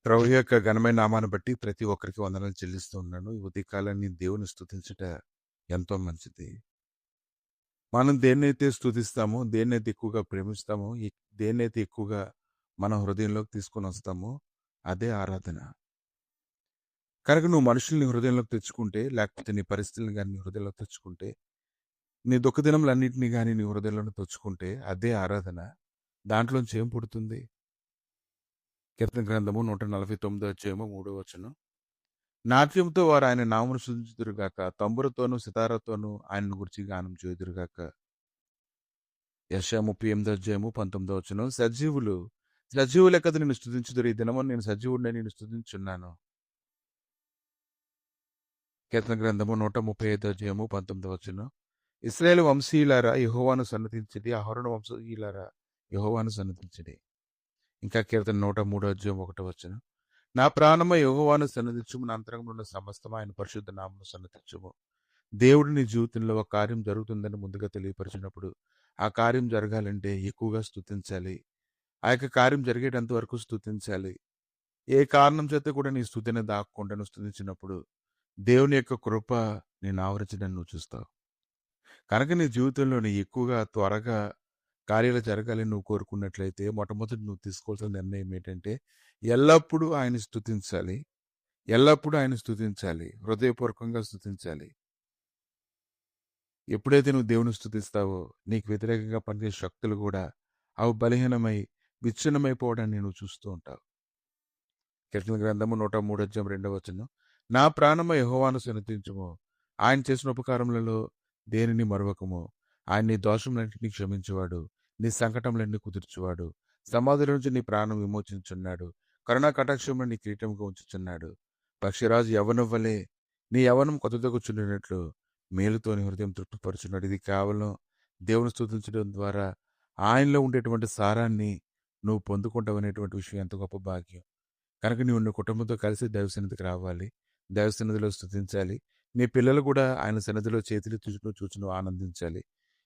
ప్రభు యొక్క ఘనమైన నామాన్ని బట్టి ప్రతి ఒక్కరికి వందనాలు చెల్లిస్తూ ఉన్నాను. ఈ ఉదయకాలాన్ని దేవుని స్తుతించుట ఎంతో మంచిది. మనం దేన్నైతే స్తుతిస్తామో, దేన్నైతే ఎక్కువగా ప్రేమిస్తామో, దేన్నైతే ఎక్కువగా మన హృదయంలోకి తీసుకొనొస్తామో అదే ఆరాధన. కనుక నువ్వు మనుషుల్ని హృదయంలోకి తెచ్చుకుంటే, లేకపోతే నీ పరిస్థితులను గాని నీ హృదయంలోకి తెచ్చుకుంటే, నీ దుఃఖదినములన్నిటిని గాని నీ హృదయంలోకి తెచ్చుకుంటే అదే ఆరాధన. దాంట్లోంచి ఏం పుడుతుంది? కీర్తన గ్రంథము 149 అధ్యాయము 3వ వచనం. నాట్యంతో వారు ఆయన నామమును స్తుతించుదురుగాక, తంబురతోనూ సితారాతోనూ ఆయనను గురించి గానం చేయుదురుగాక. యెషయా 38 అధ్యాయము 19వ వచనం. సజీవుల కథ నిన్ను స్తుతించుదురు. ఈ దినము నేను సజీవుడినై నిన్ను స్తుతించున్నాను. కీర్తన గ్రంథము 135 అధ్యాయము 19వ వచనం. ఇశ్రాయేలు వంశీయులారా యెహోవాను సన్నతించిడి, అహరోను వంశీయులారా యెహోవాను సన్నతించిడి. ఇంకా కీర్తన 103 అధ్యాయం 1వ వచనం. నా ప్రాణమ యెహోవాను సన్నతించుము, నా అంతరంగంలో ఉన్న సమస్తం ఆయన పరిశుద్ధ నామమును సన్నతించుము. దేవుడు నీ జీవితంలో ఒక కార్యం జరుగుతుందని ముందుగా తెలియపరిచినప్పుడు ఆ కార్యం జరగాలంటే ఎక్కువగా స్తుతించాలి. ఆ యొక్క కార్యం జరిగేటంత వరకు స్తుతించాలి. ఏ కారణం చేత కూడా నీ స్తుతిని దాక్కుండా నువ్వు స్తుతించినప్పుడు దేవుని యొక్క కృప నేను ఆవరించడం నువ్వు చూస్తావు. కనుక నీ జీవితంలో నీ ఎక్కువగా త్వరగా కార్యాలు జరగాలని నువ్వు కోరుకున్నట్లయితే మొట్టమొదటి నువ్వు తీసుకోవాల్సిన నిర్ణయం ఏంటంటే ఎల్లప్పుడూ ఆయన స్తుతించాలి. ఎల్లప్పుడూ ఆయన స్తుతించాలి. హృదయపూర్వకంగా స్తుతించాలి. ఎప్పుడైతే నువ్వు దేవుని స్తుతిస్తావో నీకు వ్యతిరేకంగా పనిచేసే శక్తులు కూడా అవి బలహీనమై విచ్ఛిన్నమైపోవడాన్ని నువ్వు చూస్తూ ఉంటావు. కీర్తన గ్రంథము 103 అధ్యాయం 2వ వచనం. నా ప్రాణమ యెహోవాను సన్నతించుము, ఆయన చేసిన ఉపకారములలో దేనిని మరువకము. ఆయన నీ దోషములన్నిటినీ క్షమించువాడు, నీ సంకటములన్నీ కుదుర్చువాడు, సమాధుల నుంచి నీ ప్రాణం విమోచించున్నాడు, కరుణా కటాక్షమును నీ కిరీటముగా ఉంచుచున్నాడు. పక్షిరాజు యవ్వనం వలె నీ యవ్వనం కొత్తదొచ్చుచుండినట్లు మేలుతో నీ హృదయం తృప్తిపరుచున్నాడు. ఇది కేవలం దేవుని స్తుతించడం ద్వారా ఆయనలో ఉండేటువంటి సారాన్ని నువ్వు పొందుకుంటావనేటువంటి విషయం ఎంత గొప్ప భాగ్యం. కనుక నీవు నీ కుటుంబంతో కలిసి దైవ సన్నిధికి రావాలి. దైవ సన్నిధిలో స్తుతించాలి. నీ పిల్లలు కూడా ఆయన సన్నిధిలో చేతులెత్తి చూచి నువ్వు ఆనందించాలి.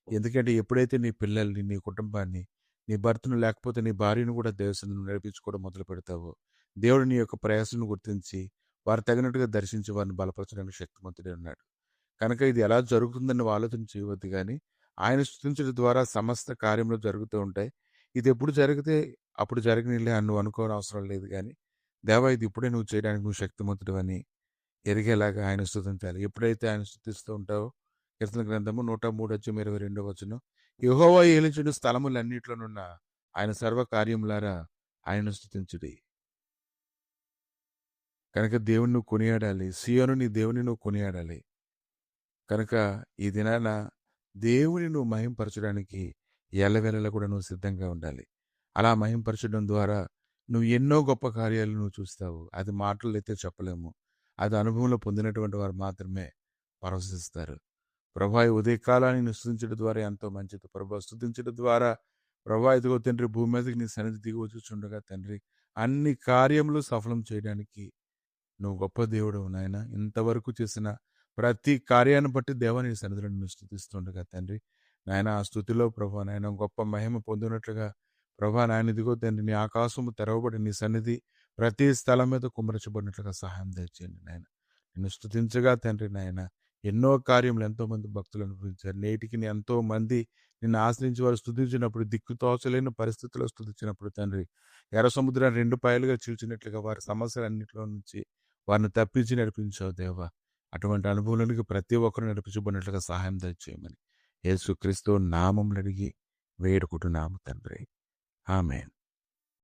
ఎందుకంటే ఎప్పుడైతే నీ పిల్లల్ని, నీ కుటుంబాన్ని, నీ భర్తను లేకపోతే నీ భార్యను కూడా దైవ సన్నిధిలో నడిపించుకోవడం మొదలు పెడతావో, దేవుడు నీ యొక్క ప్రయాసను గుర్తించి వారు తగినట్టుగా దర్శించి వారిని బలపరచడానికి శక్తిమంతుడే ఉన్నాడు. కనుక ఇది ఎలా జరుగుతుందని నువ్వు ఆలోచన చేయవద్దు గానీ, ఆయన స్తుతించడం ద్వారా సమస్త కార్యములు జరుగుతూ ఉంటాయి. ఇది ఎప్పుడు జరిగితే అప్పుడు జరగనీలే అని నువ్వు అనుకోనవసరం లేదు గానీ, దేవా ఇది ఇప్పుడే నువ్వు చేయడానికి నువ్వు శక్తిమంతుడివని ఎరిగేలాగా ఆయన స్తుతించాలి. ఎప్పుడైతే ఆయన స్తుతిస్తూ ఉంటావో కీర్తన గ్రంథము 103 అధ్యాయం 22వ వచనం. యెహోవా ఏలించుడు స్థలములన్నిటిలోనున్న ఆయన సర్వ కార్యములారా ఆయనను స్తుతించుడి. కనుక దేవుని నువ్వు కొనియాడాలి. సీయోను నీ దేవుని నువ్వు కొనియాడాలి. కనుక ఈ దినాన దేవుని నువ్వు మహింపరచడానికి ఎల్లవేళలా కూడా నువ్వు సిద్ధంగా ఉండాలి. అలా మహింపరచడం ద్వారా నువ్వు ఎన్నో గొప్ప కార్యాలు నువ్వు చూస్తావు. అది మాటల్లో అయితే చెప్పలేము. అది అనుభవంలో పొందినటువంటి వారు మాత్రమే పరవశిస్తారు. ప్రభా ఈ ఉదయకాలాన్ని నువ్వు స్తుతించడం ద్వారా ఎంతో మంచిది. ప్రభా స్తుతించడం ద్వారా ప్రభా ఇదిగో తండ్రి భూమి మీదకి నీ సన్నిధి దిగి వచ్చుచుండగా తండ్రి అన్ని కార్యములు సఫలం చేయడానికి నువ్వు గొప్ప దేవుడవు నాయన. ఇంతవరకు చేసిన ప్రతి కార్యాన్ని బట్టి దేవా నీ సన్నిధిలో నిన్ను స్తుతిస్తుండగా తండ్రి నాయన ఆ స్తుతిలో ప్రభా నాయన గొప్ప మహిమ పొందినట్లుగా ప్రభా నాయన ఇదిగో తండ్రి నీ ఆకాశము తెరవబడి నీ సన్నిధి ప్రతి స్థలం మీద కుమరచబడినట్లుగా సహాయం దయచేయండి నాయన. నిన్ను స్తుతించగా తండ్రి నాయన ఎన్నో కార్యములు ఎంతో మంది భక్తులు అనుభవించారు. నేటికి ఎంతో మంది నిన్ను ఆశ్రయించి వారు స్తుతించినప్పుడు దిక్కుతోచలేని పరిస్థితుల్లో స్తుతించినప్పుడు తండ్రి ఎర్ర సముద్రాన్ని 2 పాయలుగా చీల్చినట్లుగా వారి సమస్యలన్నింటిలో నుంచి వారిని తప్పించి నడిపించావు దేవా. అటువంటి అనుభవానికి ప్రతి ఒక్కరు నడిపించబడినట్లుగా సహాయం దయచేయమని యేసుక్రీస్తు నామములో అడిగి వేడుకుంటున్నాము తండ్రి. ఆమేన్.